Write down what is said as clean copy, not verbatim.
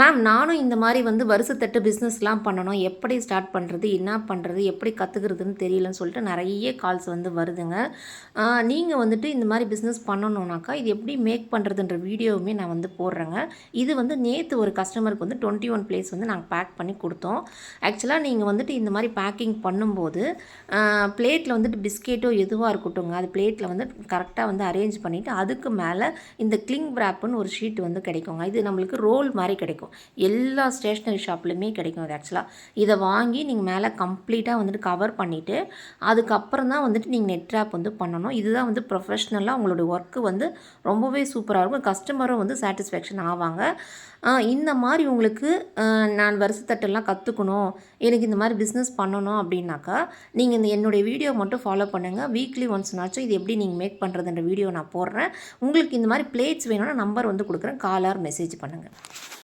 Ma'am நானும் இந்த மாதிரி வந்து வருஷத்தட்டு பிஸ்னஸ்லாம் பண்ணணும், எப்படி ஸ்டார்ட் பண்ணுறது, என்ன பண்ணுறது, எப்படி கற்றுக்கிறதுன்னு தெரியலன்னு சொல்லிட்டு நிறைய கால்ஸ் வந்து வருதுங்க. நீங்கள் வந்துட்டு இந்த மாதிரி பிஸ்னஸ் பண்ணணுன்னாக்கா இது எப்படி மேக் பண்ணுறதுன்ற வீடியோவுமே நான் வந்து போடுறேங்க. இது வந்து நேற்று ஒரு கஸ்டமருக்கு வந்து 21 பிளேஸ் வந்து நாங்கள் பேக் பண்ணி கொடுத்தோம். ஆக்சுவலாக நீங்கள் வந்துட்டு இந்த மாதிரி பேக்கிங் பண்ணும்போது பிளேட்டில் வந்துட்டு பிஸ்கெட்டோ எதுவாக இருக்கட்டும்ங்க, அது பிளேட்டில் வந்து கரெக்டாக வந்து அரேஞ்ச் பண்ணிவிட்டு அதுக்கு மேலே இந்த கிளிங் விராப்புன்னு ஒரு ஷீட் வந்து கிடைக்குங்க. இது நம்மளுக்கு ரோல் மாதிரி கிடைக்கும். எல்லா ஸ்டேஷ்னரி ஷாப்லையுமே கிடைக்கும் இது. ஆக்சுவலாக இதை வாங்கி நீங்கள் மேலே கம்ப்ளீட்டாக வந்துட்டு கவர் பண்ணிவிட்டு அதுக்கப்புறம் தான் வந்துட்டு நீங்கள் நெட் ரேப் வந்து பண்ணணும். இதுதான் வந்து ப்ரொஃபஷ்னலாக உங்களோட ஒர்க்கு வந்து ரொம்பவே சூப்பராக இருக்கும். கஸ்டமரும் வந்து சாட்டிஸ்ஃபேக்ஷன் ஆவாங்க. இந்த மாதிரி உங்களுக்கு நான் வருஷத்தட்டெல்லாம் கற்றுக்கணும், எனக்கு இந்த மாதிரி பிஸ்னஸ் பண்ணணும் அப்படின்னாக்கா நீங்கள் இந்த என்னுடைய வீடியோ மட்டும் ஃபாலோ பண்ணுங்கள். வீக்லி ஒன்ஸ்னாச்சும் இது எப்படி நீங்கள் மேக் பண்ணுறதுன்ற வீடியோ நான் போடுறேன். உங்களுக்கு இந்த மாதிரி பிளேட்ஸ் வேணும்னா நம்பர் வந்து கொடுக்குறேன், கால் ஆர் மெசேஜ் பண்ணுங்கள்.